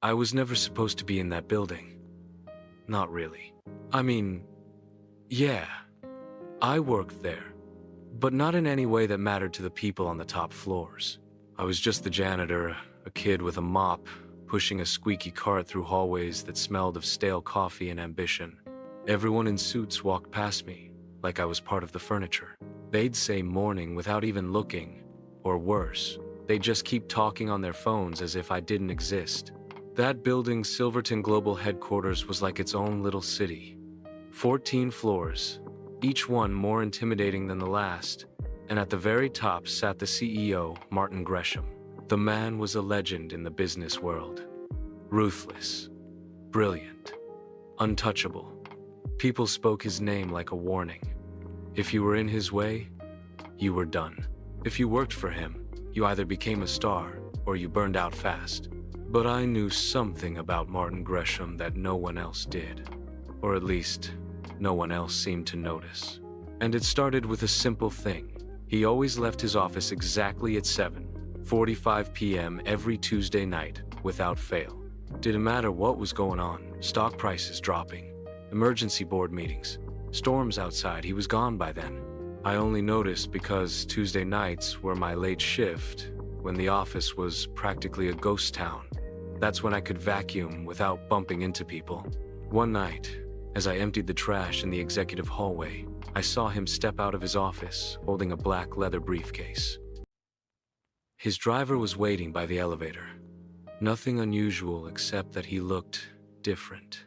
I was never supposed to be in that building. Not really. I mean, yeah, I worked there, but not in any way that mattered to the people on the top floors. I was just the janitor, a kid with a mop, pushing a squeaky cart through hallways that smelled of stale coffee and ambition. Everyone in suits walked past me, like I was part of the furniture. They'd say morning without even looking, or worse, they'd just keep talking on their phones as if I didn't exist. That building's Silverton Global headquarters was like its own little city. 14 floors, each one more intimidating than the last, and at the very top sat the CEO, Martin Gresham. The man was a legend in the business world. Ruthless, brilliant, untouchable. People spoke his name like a warning. If you were in his way, you were done. If you worked for him, you either became a star or you burned out fast. But I knew something about Martin Gresham that no one else did. Or at least, no one else seemed to notice. And it started with a simple thing. He always left his office exactly at 7:45 p.m. every Tuesday night, without fail. Didn't matter what was going on, stock prices dropping, emergency board meetings, storms outside, he was gone by then. I only noticed because Tuesday nights were my late shift, when the office was practically a ghost town. That's when I could vacuum without bumping into people. One night, as I emptied the trash in the executive hallway, I saw him step out of his office holding a black leather briefcase. His driver was waiting by the elevator. Nothing unusual except that he looked different.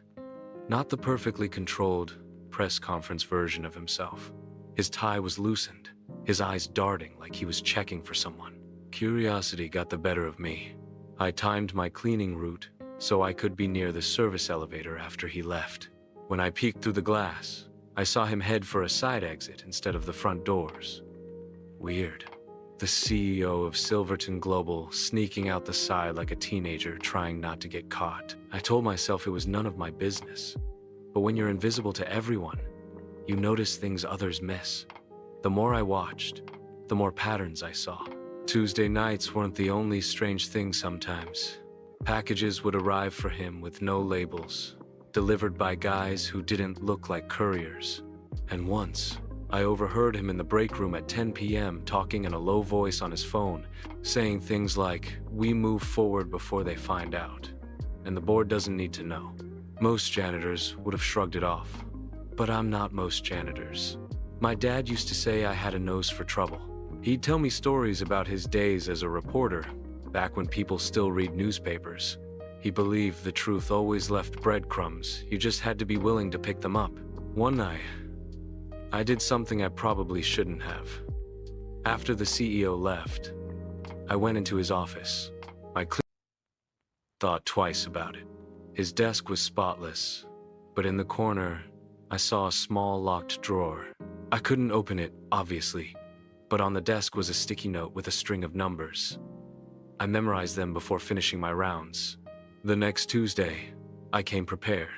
Not the perfectly controlled press conference version of himself. His tie was loosened, his eyes darting like he was checking for someone. Curiosity got the better of me. I timed my cleaning route so I could be near the service elevator after he left. When I peeked through the glass, I saw him head for a side exit instead of the front doors. Weird. The CEO of Silverton Global sneaking out the side like a teenager trying not to get caught. I told myself it was none of my business. But when you're invisible to everyone, you notice things others miss. The more I watched, the more patterns I saw. Tuesday nights weren't the only strange thing sometimes. Packages would arrive for him with no labels, delivered by guys who didn't look like couriers. And once, I overheard him in the break room at 10 p.m. talking in a low voice on his phone, saying things like, "We move forward before they find out, and the board doesn't need to know." Most janitors would have shrugged it off. But I'm not most janitors. My dad used to say I had a nose for trouble. He'd tell me stories about his days as a reporter, back when people still read newspapers. He believed the truth always left breadcrumbs, you just had to be willing to pick them up. One night, I did something I probably shouldn't have. After the CEO left, I went into his office. I thought twice about it. His desk was spotless, but in the corner, I saw a small locked drawer. I couldn't open it, obviously, but on the desk was a sticky note with a string of numbers. I memorized them before finishing my rounds. The next Tuesday, I came prepared.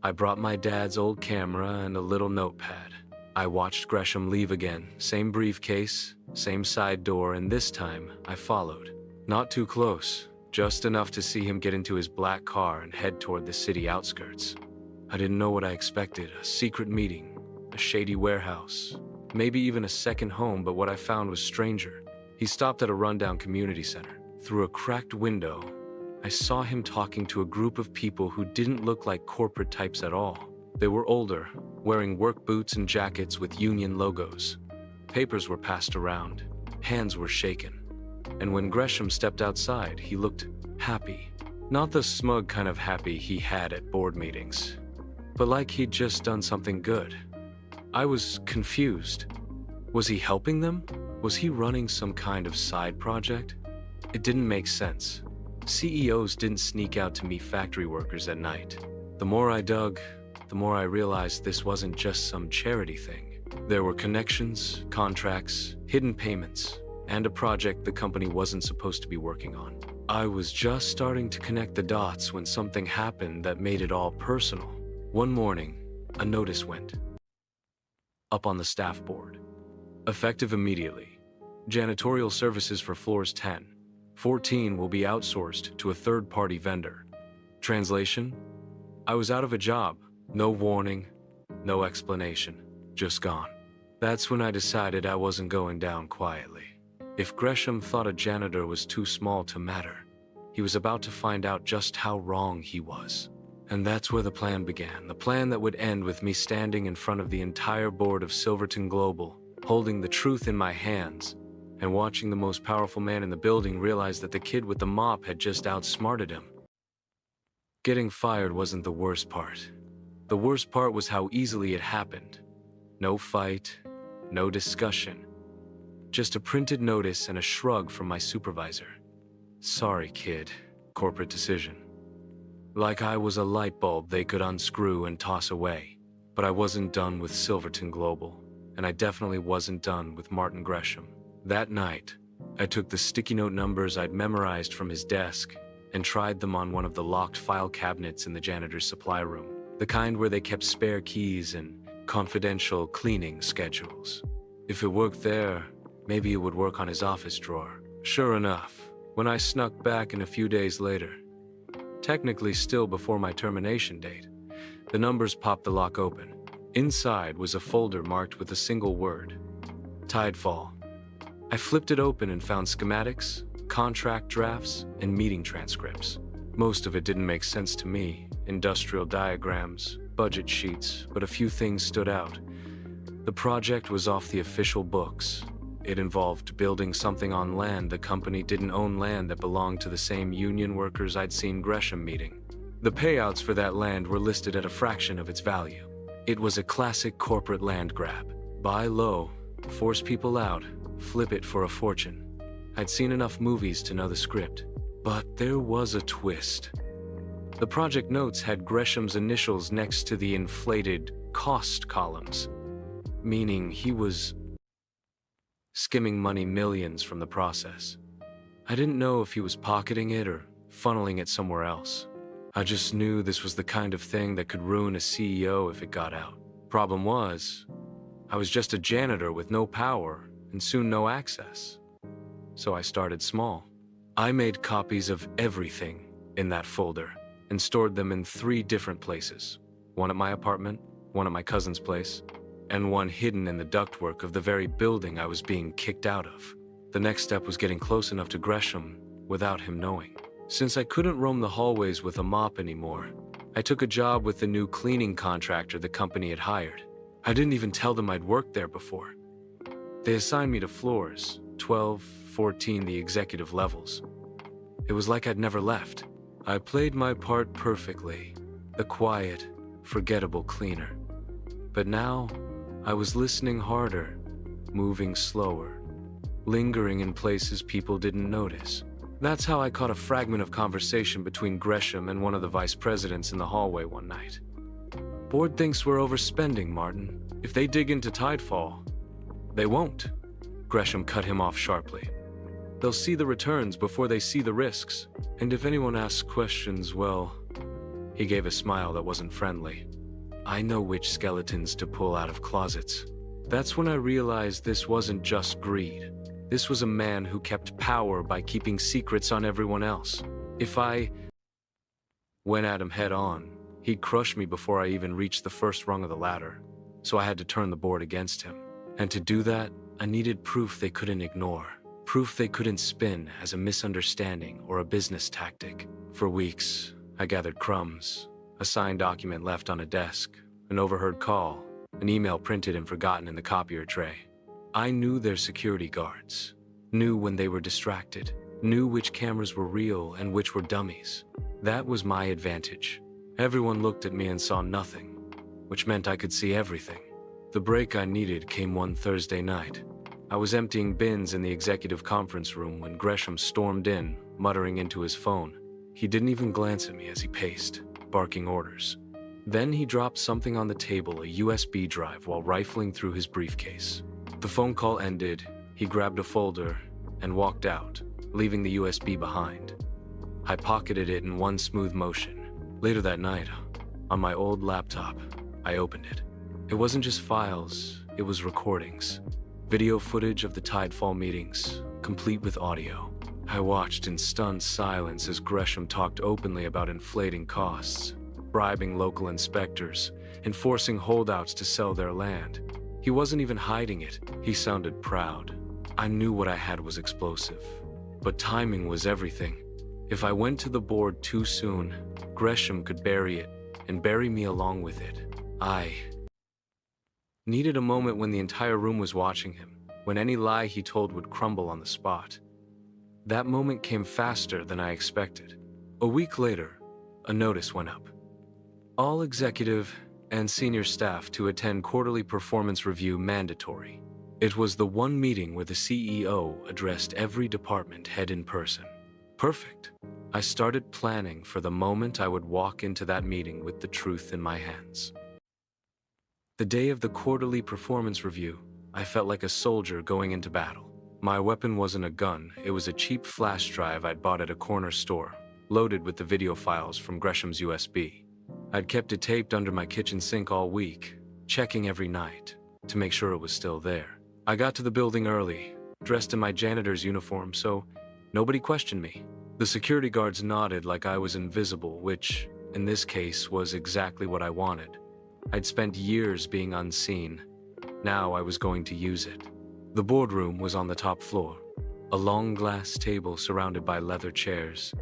I brought my dad's old camera and a little notepad. I watched Gresham leave again, same briefcase, same side door, and this time I followed. Not too close, just enough to see him get into his black car and head toward the city outskirts. I didn't know what I expected, a secret meeting, a shady warehouse, maybe even a second home, but what I found was stranger. He stopped at a rundown community center. Through a cracked window, I saw him talking to a group of people who didn't look like corporate types at all. They were older, wearing work boots and jackets with union logos. Papers were passed around, hands were shaken. And when Gresham stepped outside, he looked happy. Not the smug kind of happy he had at board meetings, but like he'd just done something good. I was confused. Was he helping them? Was he running some kind of side project? It didn't make sense. CEOs didn't sneak out to meet factory workers at night. The more I dug, the more I realized this wasn't just some charity thing. There were connections, contracts, hidden payments, and a project the company wasn't supposed to be working on. I was just starting to connect the dots when something happened that made it all personal. One morning, a notice went up on the staff board. Effective immediately. Janitorial services for floors 10, 14 will be outsourced to a third-party vendor. Translation? I was out of a job. No warning, no explanation. Just gone. That's when I decided I wasn't going down quietly. If Gresham thought a janitor was too small to matter, he was about to find out just how wrong he was. And that's where the plan began. The plan that would end with me standing in front of the entire board of Silverton Global, holding the truth in my hands, and watching the most powerful man in the building realize that the kid with the mop had just outsmarted him. Getting fired wasn't the worst part. The worst part was how easily it happened. No fight, no discussion. Just a printed notice and a shrug from my supervisor. Sorry, kid. Corporate decision. Like I was a light bulb they could unscrew and toss away. But I wasn't done with Silverton Global, and I definitely wasn't done with Martin Gresham. That night, I took the sticky note numbers I'd memorized from his desk and tried them on one of the locked file cabinets in the janitor's supply room, the kind where they kept spare keys and confidential cleaning schedules. If it worked there, maybe it would work on his office drawer. Sure enough, when I snuck back in a few days later, technically still before my termination date, the numbers popped the lock open. Inside was a folder marked with a single word: Tidefall. I flipped it open and found schematics, contract drafts, and meeting transcripts. Most of it didn't make sense to me. Industrial diagrams, budget sheets, but a few things stood out. The project was off the official books. It involved building something on land the company didn't own, land that belonged to the same union workers I'd seen Gresham meeting. The payouts for that land were listed at a fraction of its value. It was a classic corporate land grab. Buy low, force people out, flip it for a fortune. I'd seen enough movies to know the script. But there was a twist. The project notes had Gresham's initials next to the inflated cost columns, meaning he was skimming money, millions from the process. I didn't know if he was pocketing it or funneling it somewhere else. I just knew this was the kind of thing that could ruin a CEO if it got out. Problem was, I was just a janitor with no power and soon no access. So I started small. I made copies of everything in that folder and stored them in 3 different places. One at my apartment, one at my cousin's place, and one hidden in the ductwork of the very building I was being kicked out of. The next step was getting close enough to Gresham without him knowing. Since I couldn't roam the hallways with a mop anymore, I took a job with the new cleaning contractor the company had hired. I didn't even tell them I'd worked there before. They assigned me to floors, 12, 14, the executive levels. It was like I'd never left. I played my part perfectly, the quiet, forgettable cleaner. But now, I was listening harder, moving slower, lingering in places people didn't notice. That's how I caught a fragment of conversation between Gresham and one of the vice presidents in the hallway one night. Board thinks we're overspending, Martin. If they dig into Tidefall, they won't. Gresham cut him off sharply. They'll see the returns before they see the risks. And if anyone asks questions, well, he gave a smile that wasn't friendly. I know which skeletons to pull out of closets. That's when I realized this wasn't just greed. This was a man who kept power by keeping secrets on everyone else. If I went at him head on, he'd crush me before I even reached the first rung of the ladder. So I had to turn the board against him. And to do that, I needed proof they couldn't ignore. Proof they couldn't spin as a misunderstanding or a business tactic. For weeks, I gathered crumbs. A signed document left on a desk, an overheard call, an email printed and forgotten in the copier tray. I knew their security guards, knew when they were distracted, knew which cameras were real and which were dummies. That was my advantage. Everyone looked at me and saw nothing, which meant I could see everything. The break I needed came one Thursday night. I was emptying bins in the executive conference room when Gresham stormed in, muttering into his phone. He didn't even glance at me as he paced, barking orders. Then he dropped something on the table, a USB drive, while rifling through his briefcase. The phone call ended, he grabbed a folder and walked out, leaving the USB behind. I pocketed it in one smooth motion. Later that night, on my old laptop, I opened it. It wasn't just files, it was recordings. Video footage of the Tidefall meetings, complete with audio. I watched in stunned silence as Gresham talked openly about inflating costs, bribing local inspectors, and forcing holdouts to sell their land. He wasn't even hiding it. He sounded proud. I knew what I had was explosive, but timing was everything. If I went to the board too soon, Gresham could bury it, and bury me along with it. I needed a moment when the entire room was watching him, when any lie he told would crumble on the spot. That moment came faster than I expected. A week later, a notice went up. All executive and senior staff to attend quarterly performance review mandatory. It was the one meeting where the CEO addressed every department head in person. Perfect. I started planning for the moment I would walk into that meeting with the truth in my hands. The day of the quarterly performance review, I felt like a soldier going into battle. My weapon wasn't a gun, it was a cheap flash drive I'd bought at a corner store, loaded with the video files from Gresham's USB. I'd kept it taped under my kitchen sink all week, checking every night to make sure it was still there. I got to the building early, dressed in my janitor's uniform, so nobody questioned me. The security guards nodded like I was invisible, which, in this case, was exactly what I wanted. I'd spent years being unseen. Now I was going to use it. The boardroom was on the top floor, a long glass table surrounded by leather chairs.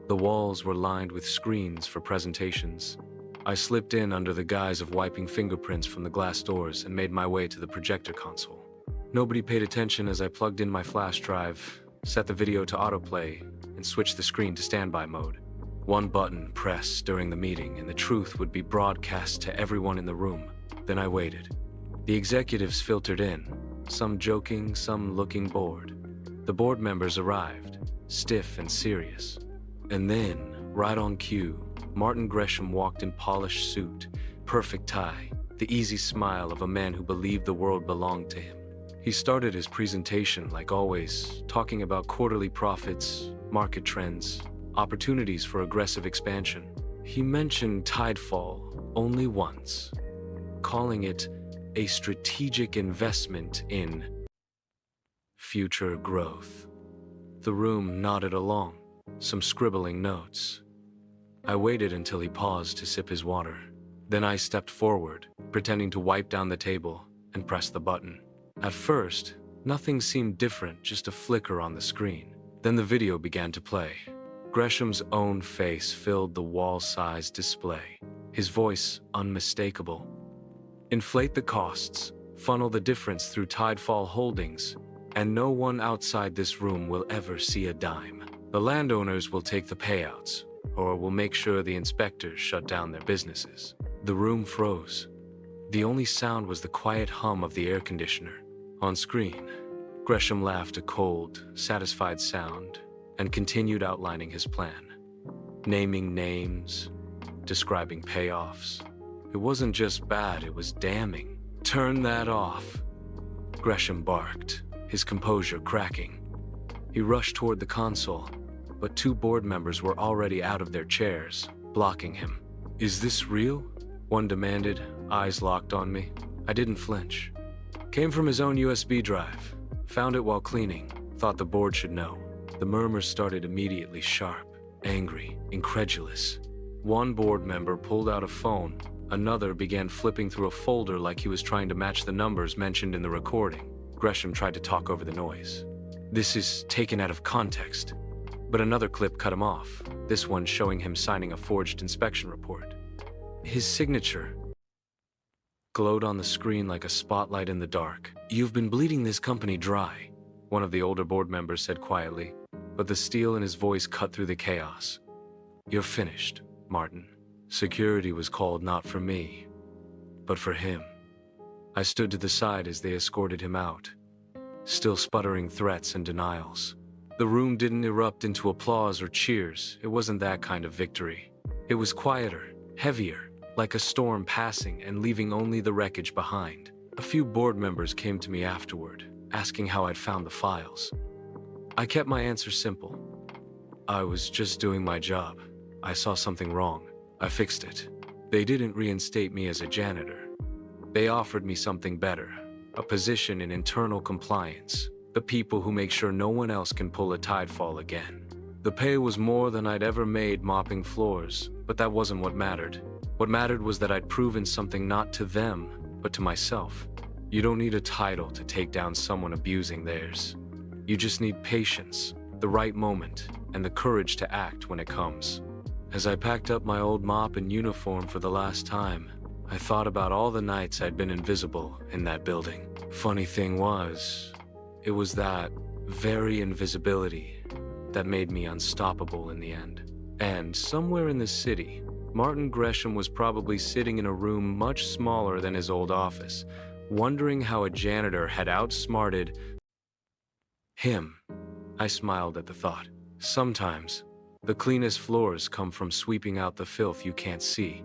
The walls were lined with screens for presentations. I slipped in under the guise of wiping fingerprints from the glass doors and made my way to the projector console. Nobody paid attention as I plugged in my flash drive, set the video to autoplay, and switched the screen to standby mode. One button pressed during the meeting and the truth would be broadcast to everyone in the room. Then I waited. The executives filtered in, some joking, some looking bored. The board members arrived, stiff and serious. And then, right on cue, Martin Gresham walked in polished suit, perfect tie, the easy smile of a man who believed the world belonged to him. He started his presentation, like always, talking about quarterly profits, market trends, opportunities for aggressive expansion. He mentioned Tidefall only once, calling it a strategic investment in future growth. The room nodded along, some scribbling notes. I waited until he paused to sip his water. Then I stepped forward, pretending to wipe down the table, and pressed the button. At first, nothing seemed different, just a flicker on the screen. Then the video began to play. Gresham's own face filled the wall-sized display, his voice unmistakable. Inflate the costs, funnel the difference through Tidefall Holdings, and no one outside this room will ever see a dime. The landowners will take the payouts, or will make sure the inspectors shut down their businesses. The room froze. The only sound was the quiet hum of the air conditioner. On screen, Gresham laughed a cold, satisfied sound and continued outlining his plan. Naming names, describing payoffs. It wasn't just bad, it was damning. Turn that off, Gresham barked, his composure cracking. He rushed toward the console, but two board members were already out of their chairs, blocking him. Is this real? One demanded, eyes locked on me. I didn't flinch. Came from his own USB drive. Found it while cleaning. Thought the board should know. The murmurs started immediately, sharp, angry, incredulous. One board member pulled out a phone. Another began flipping through a folder like he was trying to match the numbers mentioned in the recording. Gresham tried to talk over the noise. This is taken out of context. But another clip cut him off, this one showing him signing a forged inspection report. His signature glowed on the screen like a spotlight in the dark. You've been bleeding this company dry, one of the older board members said quietly, but the steel in his voice cut through the chaos. You're finished, Martin. Security was called not for me, but for him. I stood to the side as they escorted him out, still sputtering threats and denials. The room didn't erupt into applause or cheers. It wasn't that kind of victory. It was quieter, heavier, like a storm passing and leaving only the wreckage behind. A few board members came to me afterward, asking how I'd found the files. I kept my answer simple. I was just doing my job. I saw something wrong. I fixed it. They didn't reinstate me as a janitor. They offered me something better, a position in internal compliance. The people who make sure no one else can pull a tidefall again. The pay was more than I'd ever made mopping floors, but that wasn't what mattered. What mattered was that I'd proven something not to them, but to myself. You don't need a title to take down someone abusing theirs. You just need patience, the right moment, and the courage to act when it comes. As I packed up my old mop and uniform for the last time, I thought about all the nights I'd been invisible in that building. Funny thing was, it was that very invisibility that made me unstoppable in the end. And somewhere in the city, Martin Gresham was probably sitting in a room much smaller than his old office, wondering how a janitor had outsmarted him. I smiled at the thought. Sometimes, the cleanest floors come from sweeping out the filth you can't see.